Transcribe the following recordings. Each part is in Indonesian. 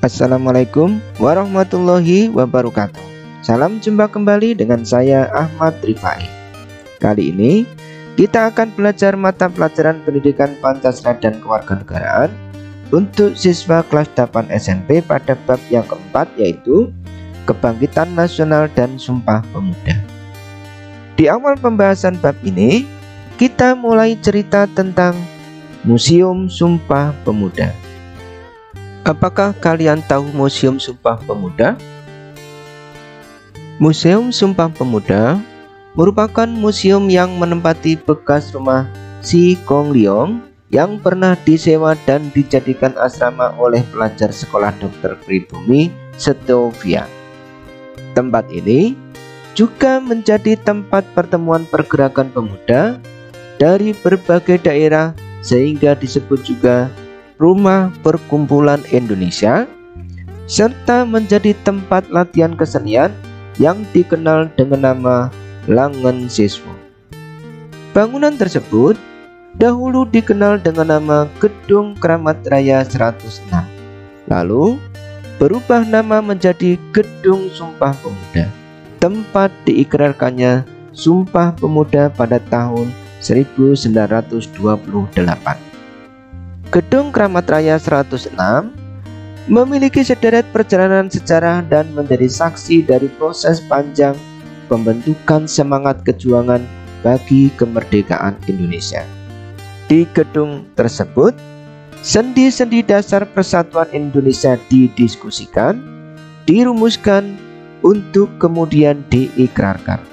Assalamualaikum warahmatullahi wabarakatuh. Salam jumpa kembali dengan saya Ahmad Rifai. Kali ini kita akan belajar mata pelajaran pendidikan Pancasila dan Kewarganegaraan untuk siswa kelas 8 SMP pada bab yang keempat, yaitu Kebangkitan Nasional dan Sumpah Pemuda. Di awal pembahasan bab ini, kita mulai cerita tentang Museum Sumpah Pemuda. Apakah kalian tahu Museum Sumpah Pemuda? Museum Sumpah Pemuda merupakan museum yang menempati bekas rumah Si Kong Leong yang pernah disewa dan dijadikan asrama oleh pelajar sekolah dokter pribumi Setovia. Tempat ini juga menjadi tempat pertemuan pergerakan pemuda dari berbagai daerah, sehingga disebut juga Rumah Perkumpulan Indonesia, serta menjadi tempat latihan kesenian yang dikenal dengan nama Langen Siswo. Bangunan tersebut dahulu dikenal dengan nama Gedung Kramat Raya 106, lalu berubah nama menjadi Gedung Sumpah Pemuda, tempat diikrarkannya Sumpah Pemuda pada tahun 1928. Gedung Kramat Raya 106 memiliki sederet perjalanan sejarah dan menjadi saksi dari proses panjang pembentukan semangat kejuangan bagi kemerdekaan Indonesia. Di gedung tersebut, sendi-sendi dasar persatuan Indonesia didiskusikan, dirumuskan untuk kemudian diikrarkan.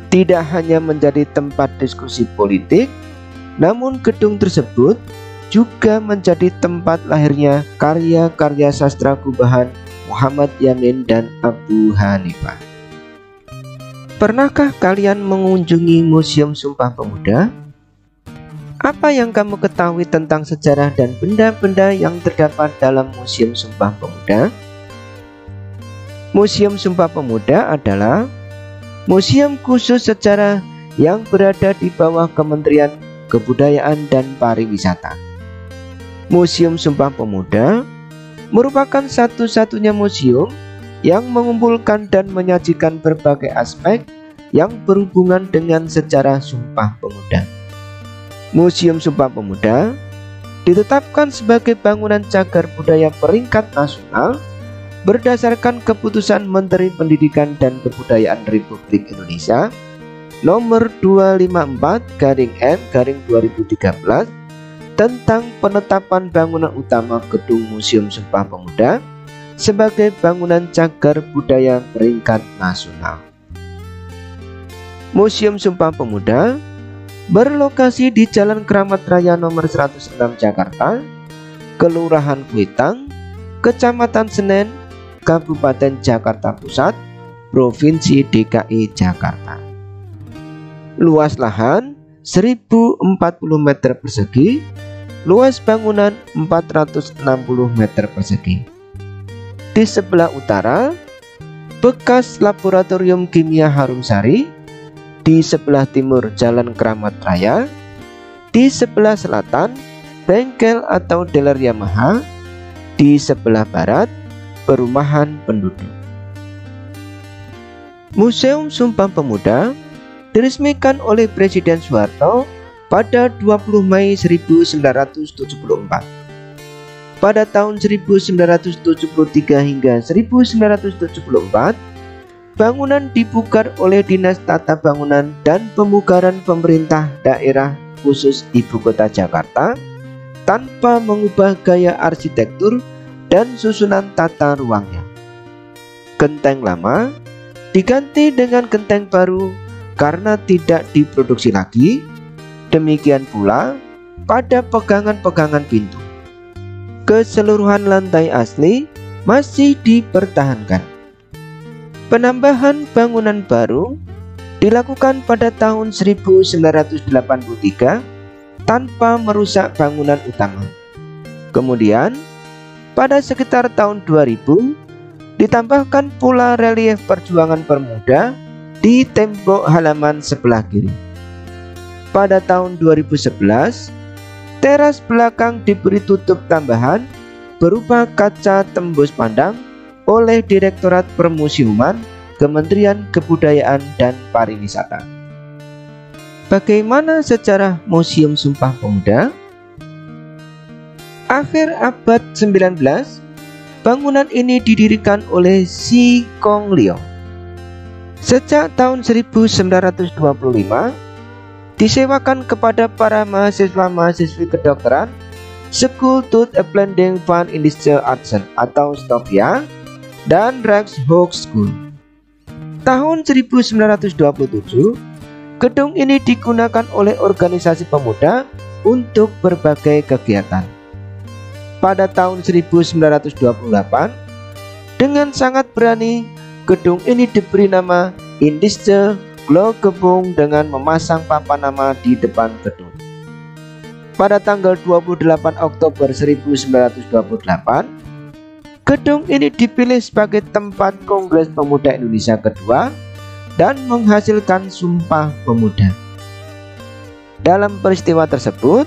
Tidak hanya menjadi tempat diskusi politik, namun gedung tersebut juga menjadi tempat lahirnya karya-karya sastra gubahan Muhammad Yamin dan Abu Hanifah. Pernahkah kalian mengunjungi Museum Sumpah Pemuda? Apa yang kamu ketahui tentang sejarah dan benda-benda yang terdapat dalam Museum Sumpah Pemuda? Museum Sumpah Pemuda adalah museum khusus sejarah yang berada di bawah Kementerian Kebudayaan dan Pariwisata. Museum Sumpah Pemuda merupakan satu-satunya museum yang mengumpulkan dan menyajikan berbagai aspek yang berhubungan dengan sejarah Sumpah Pemuda. Museum Sumpah Pemuda ditetapkan sebagai bangunan cagar budaya peringkat nasional berdasarkan keputusan Menteri Pendidikan dan Kebudayaan Republik Indonesia nomor 254/M/2013 tentang penetapan bangunan utama Gedung Museum Sumpah Pemuda sebagai bangunan cagar budaya peringkat nasional. Museum Sumpah Pemuda berlokasi di Jalan Kramat Raya nomor 106 Jakarta, Kelurahan Kuitang, Kecamatan Senen, Kabupaten Jakarta Pusat, Provinsi DKI Jakarta. Luas lahan 1040 meter persegi, luas bangunan 460 meter persegi. Di sebelah utara, bekas Laboratorium Kimia Harumsari. Di sebelah timur, Jalan Kramat Raya. Di sebelah selatan, bengkel atau dealer Yamaha. Di sebelah barat, perumahan penduduk. Museum Sumpah Pemuda diresmikan oleh Presiden Soeharto pada 20 Mei 1974. Pada tahun 1973 hingga 1974, bangunan dibukar oleh Dinas Tata Bangunan dan Pemugaran Pemerintah Daerah khusus Ibu Kota Jakarta tanpa mengubah gaya arsitektur dan susunan tata ruangnya. Genteng lama diganti dengan genteng baru karena tidak diproduksi lagi. Demikian pula pada pegangan-pegangan pintu. Keseluruhan lantai asli masih dipertahankan. Penambahan bangunan baru dilakukan pada tahun 1983 tanpa merusak bangunan utama. Kemudian pada sekitar tahun 2000 ditambahkan pula relief perjuangan pemuda di tembok halaman sebelah kiri. Pada tahun 2011, teras belakang diberi tutup tambahan berupa kaca tembus pandang oleh Direktorat Permusiuman Kementerian Kebudayaan dan Pariwisata. Bagaimana sejarah Museum Sumpah Pemuda? Akhir abad 19, bangunan ini didirikan oleh Si Kong Leong. Sejak tahun 1925, disewakan kepada para mahasiswa-mahasiswi kedokteran School tot Opleiding van Indische Artsen atau STOVIA dan Rijkshogeschool. Tahun 1927, gedung ini digunakan oleh organisasi pemuda untuk berbagai kegiatan. Pada tahun 1928, dengan sangat berani, gedung ini diberi nama Indische Glogebung dengan memasang papan nama di depan gedung. Pada tanggal 28 Oktober 1928, gedung ini dipilih sebagai tempat Kongres Pemuda Indonesia kedua dan menghasilkan Sumpah Pemuda. Dalam peristiwa tersebut,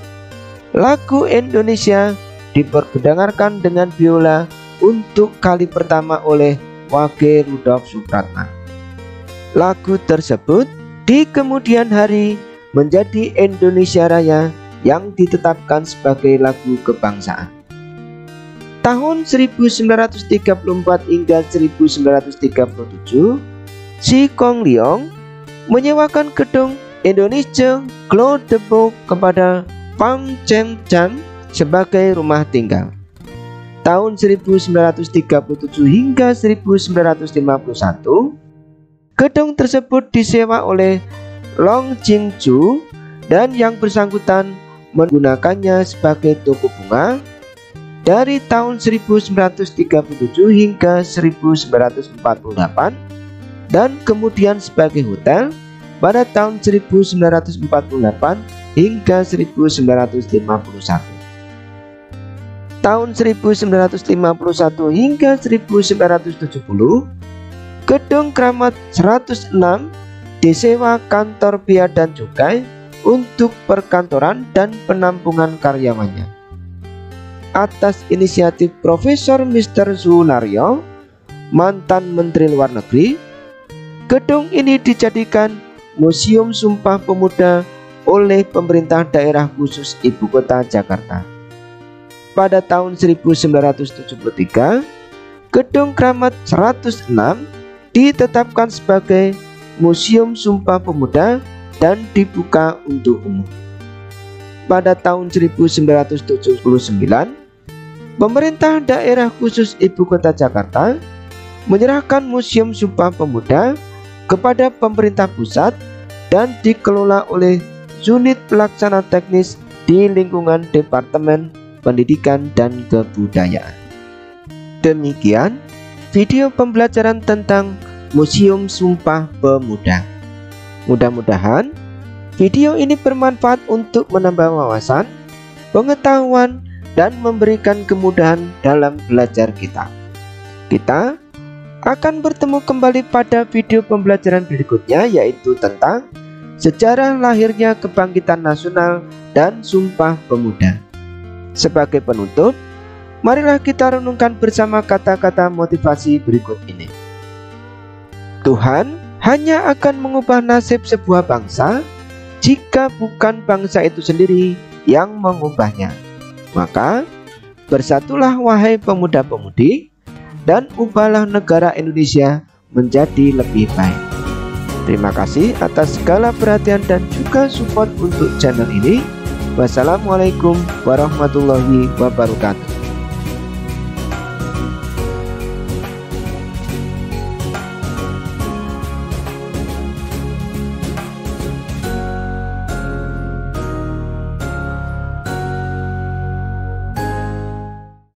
lagu Indonesia diperdengarkan dengan biola untuk kali pertama oleh Wage Rudolf Supratman. Lagu tersebut di kemudian hari menjadi Indonesia Raya yang ditetapkan sebagai lagu kebangsaan. Tahun 1934 hingga 1937, Si Kong Leong menyewakan gedung Indische Glogebung kepada Pang Cheng Chan sebagai rumah tinggal. Tahun 1937 hingga 1951, gedung tersebut disewa oleh Long Jing-ju dan yang bersangkutan menggunakannya sebagai toko bunga dari tahun 1937 hingga 1948 dan kemudian sebagai hotel pada tahun 1948 hingga 1951. Tahun 1951 hingga 1970, gedung Kramat 106 disewa kantor bea dan cukai untuk perkantoran dan penampungan karyawannya. Atas inisiatif Profesor Mr. Sunaryo, mantan Menteri Luar Negeri, gedung ini dijadikan Museum Sumpah Pemuda oleh pemerintah daerah khusus Ibu Kota Jakarta. Pada tahun 1973, gedung Kramat 106 ditetapkan sebagai Museum Sumpah Pemuda dan dibuka untuk umum. Pada tahun 1979, pemerintah daerah khusus Ibu Kota Jakarta menyerahkan Museum Sumpah Pemuda kepada pemerintah pusat dan dikelola oleh unit pelaksana teknis di lingkungan Departemen Pendidikan dan Kebudayaan. Demikian video pembelajaran tentang Museum Sumpah Pemuda. Mudah-mudahan video ini bermanfaat untuk menambah wawasan, pengetahuan, dan memberikan kemudahan dalam belajar kita. Kita akan bertemu kembali pada video pembelajaran berikutnya, yaitu tentang sejarah lahirnya Kebangkitan Nasional dan Sumpah Pemuda. Sebagai penutup, marilah kita renungkan bersama kata-kata motivasi berikut ini. Tuhan hanya akan mengubah nasib sebuah bangsa jika bukan bangsa itu sendiri yang mengubahnya. Maka bersatulah wahai pemuda-pemudi dan ubahlah negara Indonesia menjadi lebih baik. Terima kasih atas segala perhatian dan juga support untuk channel ini. Wassalamualaikum warahmatullahi wabarakatuh.